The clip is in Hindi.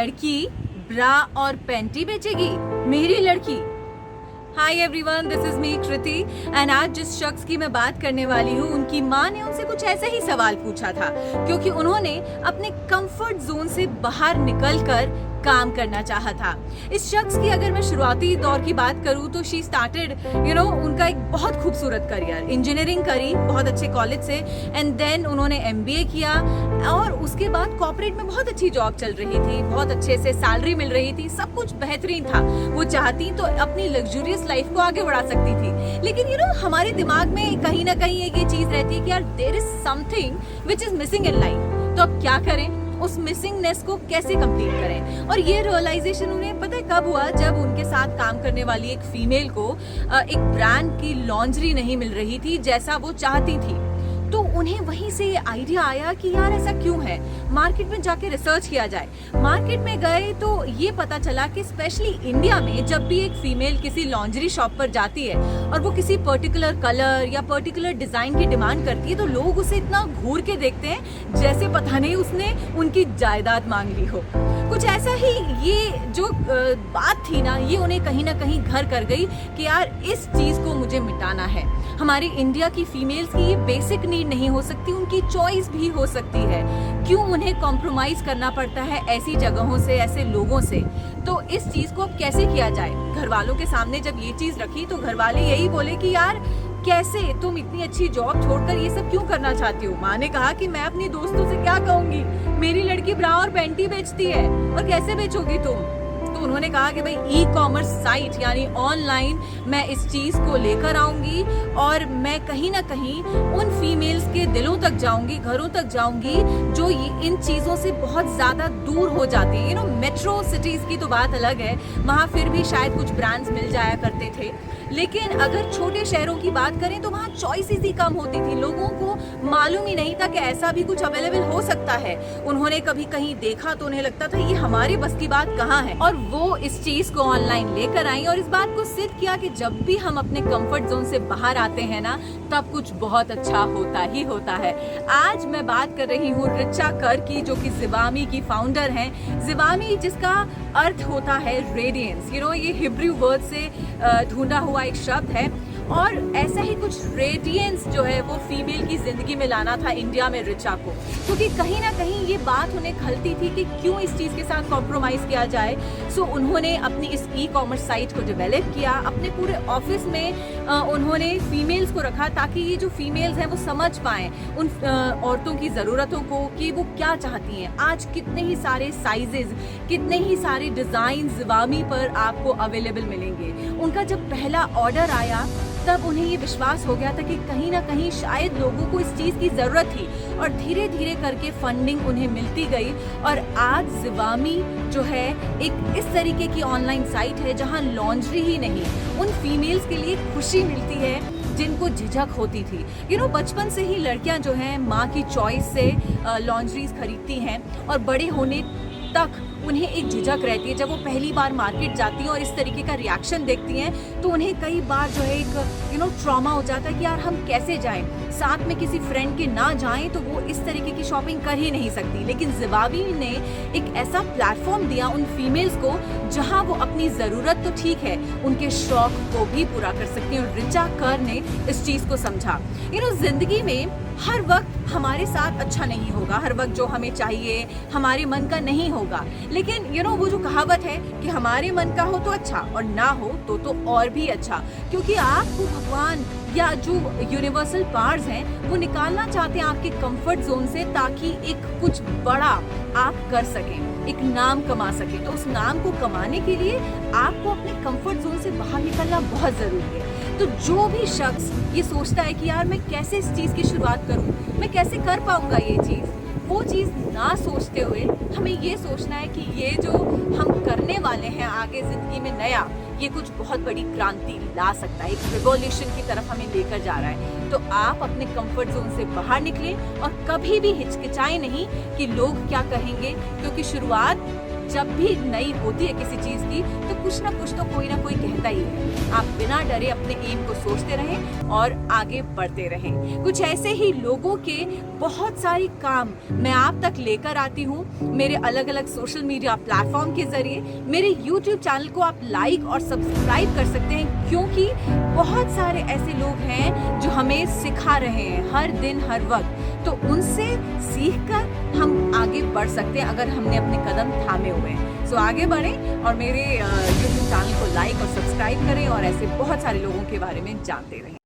लड़की ब्रा और पैंटी बेचेगी? मेरी लड़की? Hi everyone, this is me Kriti and आज जिस शख्स की मैं बात करने वाली हूँ उनकी माँ ने उनसे कुछ ऐसा ही सवाल पूछा था क्योंकि उन्होंने अपने कंफर्ट जोन से बाहर निकलकर काम करना चाहा था। इस शख्स की अगर मैं शुरुआती दौर की बात करूं तो शी स्टार्टेड उनका एक बहुत खूबसूरत करियर, इंजीनियरिंग करी बहुत अच्छे कॉलेज से एंड देन उन्होंने एमबीए किया और उसके बाद कॉर्पोरेट में बहुत अच्छी जॉब चल रही थी, बहुत अच्छे से सैलरी मिल रही थी, सब कुछ बेहतरीन था। वो चाहती तो अपनी लग्जूरियस लाइफ को आगे बढ़ा सकती थी, लेकिन हमारे दिमाग में कहीं ना कहीं एक ये चीज रहती है कि यार there is something which is missing in life. तो अब क्या करें, उस मिसिंगनेस को कैसे कंप्लीट करें? और ये रियलाइजेशन उन्हें पता है कब हुआ, जब उनके साथ काम करने वाली एक फीमेल को एक ब्रांड की लॉन्ड्री नहीं मिल रही थी जैसा वो चाहती थी। तो उन्हें वहीं से ये आइडिया आया कि यार ऐसा क्यों है, मार्केट में जाके रिसर्च किया जाए। मार्केट में गए तो ये पता चला कि स्पेशली इंडिया में जब भी एक फीमेल किसी लॉन्ड्री शॉप पर जाती है और वो किसी पर्टिकुलर कलर या पर्टिकुलर डिजाइन की डिमांड करती है तो लोग उसे इतना घूर के देखते हैं जैसे पता नहीं उसने उनकी जायदाद मांग ली हो। कुछ ऐसा ही ये जो बात थी ना, ये उन्हें कहीं ना कहीं घर कर गई कि यार इस चीज को मुझे मिटाना है। हमारी इंडिया की फीमेल्स की ये बेसिक नीड नहीं हो सकती, उनकी चॉइस भी हो सकती है। क्यों उन्हें कॉम्प्रोमाइज करना पड़ता है ऐसी जगहों से, ऐसे लोगों से? तो इस चीज को अब कैसे किया जाए? घर वालों के सामने जब ये चीज रखी तो घर वाले यही बोले कि यार कैसे तुम इतनी अच्छी जॉब छोड़कर ये सब क्यों करना चाहती हो? माँ ने कहा कि मैं अपनी दोस्तों से क्या कहूंगी, मेरी लड़की ब्रा और पैंटी बेचती है और कैसे बेचोगी तुम? तो उन्होंने कहा कि भाई ई कॉमर्स साइट यानी ऑनलाइन मैं इस चीज को लेकर आऊंगी और मैं कहीं ना कहीं उन फीमेल्स के दिलों तक जाऊंगी, घरों तक जाऊंगी जो इन चीजों से बहुत ज्यादा दूर हो जाती हैं। मेट्रो सिटीज की तो बात अलग है, वहां फिर भी शायद कुछ ब्रांड्स मिल जाया करते थे, लेकिन अगर छोटे शहरों की बात करें तो वहाँ चॉइसेस ही कम होती थी। लोगों को मालूम ही नहीं था कि ऐसा भी कुछ अवेलेबल हो सकता है। उन्होंने कभी कहीं देखा तो उन्हें लगता था ये हमारे बस की बात कहाँ है, और वो इस चीज को ऑनलाइन लेकर आई और इस बात को सिद्ध किया कि जब भी हम अपने कंफर्ट जोन से बाहर आते हैं ना, तब कुछ बहुत अच्छा होता ही होता है। आज मैं बात कर रही हूँ रिचा कर की, जो कि जिवामी की फाउंडर हैं। जिवामी जिसका अर्थ होता है रेडियंस, ये हिब्रू वर्ड से ढूंढा हुआ एक शब्द है और ऐसा ही कुछ रेडियंस जो है वो फीमेल की जिंदगी में लाना था इंडिया में रिचा को, क्योंकि कहीं ना कहीं ये बात उन्हें खलती थी कि क्यों इस चीज के साथ कॉम्प्रोमाइज किया जाए। सो उन्होंने अपनी इस ई कॉमर्स साइट को डेवलप किया। अपने पूरे ऑफिस में उन्होंने फीमेल्स को रखा ताकि ये जो फीमेल्स हैं वो समझ पाएं उन औरतों की ज़रूरतों को कि वो क्या चाहती हैं। आज कितने ही सारे साइजेस, कितने ही सारे डिज़ाइन जिवामी पर आपको अवेलेबल मिलेंगे। उनका जब पहला ऑर्डर आया तब उन्हें ये विश्वास हो गया था कि कहीं ना कहीं शायद लोगों को इस चीज़ की ज़रूरत थी, और धीरे धीरे करके फंडिंग उन्हें मिलती गई और आज जिवामी जो है एक इस तरीके की ऑनलाइन साइट है जहां लॉन्ड्री ही नहीं, उन फीमेल्स के लिए खुशी मिलती है जिनको झिझक होती थी। बचपन से ही लड़कियां जो हैं माँ की चॉइस से लॉन्ड्रीज खरीदती हैं और बड़े होने तक उन्हें एक झिझक रहती है। जब वो पहली बार मार्केट जाती हैं और इस तरीके का रिएक्शन देखती हैं तो उन्हें कई बार जो है एक ट्रॉमा हो जाता है कि यार हम कैसे जाएं, साथ में किसी फ्रेंड के ना जाएं तो वो इस तरीके की शॉपिंग कर ही नहीं सकती। लेकिन जिवामी ने एक ऐसा प्लेटफॉर्म दिया उन फीमेल्स को जहां वो अपनी ज़रूरत तो ठीक है, उनके शौक को भी पूरा कर सकती हैं। और रिचा कर ने इस चीज़ को समझा। जिंदगी में हर वक्त हमारे साथ अच्छा नहीं होगा, हर वक्त जो हमें चाहिए हमारे मन का नहीं होगा, लेकिन वो जो कहावत है कि हमारे मन का हो तो अच्छा और ना हो तो और भी अच्छा, क्योंकि आपको भगवान या जो यूनिवर्सल पावर्स हैं वो निकालना चाहते हैं आपके कंफर्ट जोन से ताकि एक कुछ बड़ा आप कर सकें, एक नाम कमा सकें। तो उस नाम को कमाने के लिए आपको अपने कंफर्ट जोन से बाहर निकलना बहुत ज़रूरी है। तो जो भी शख्स ये सोचता है कि यार मैं कैसे इस चीज़ की शुरुआत करूं, मैं कैसे कर पाऊंगा ये चीज़, वो चीज़ ना सोचते हुए हमें ये सोचना है कि ये जो हम करने वाले हैं आगे ज़िंदगी में नया, ये कुछ बहुत बड़ी क्रांति ला सकता है, एक रिवॉल्यूशन की तरफ हमें लेकर जा रहा है। तो आप अपने कंफर्ट जोन से बाहर निकलें और कभी भी हिचकिचाएं नहीं कि लोग क्या कहेंगे, क्योंकि शुरुआत जब भी नई होती है किसी चीज की तो कुछ ना कुछ तो कोई ना कोई कहता ही है। आप बिना डरे अपने एम को सोचते रहें और आगे बढ़ते रहें। कुछ ऐसे ही लोगों के बहुत सारी काम मैं आप तक लेकर आती हूँ मेरे अलग अलग सोशल मीडिया प्लेटफॉर्म के जरिए। मेरे यूट्यूब चैनल को आप लाइक और सब्सक्राइब कर सकते हैं, क्योंकि बहुत सारे ऐसे लोग हैं जो हमें सिखा रहे हैं हर दिन हर वक्त। तो उनसे सीखकर हम आगे बढ़ सकते हैं अगर हमने अपने कदम थामे हुए हैं। सो आगे बढ़ें और मेरे यूट्यूब चैनल को लाइक और सब्सक्राइब करें और ऐसे बहुत सारे लोगों के बारे में जानते रहें।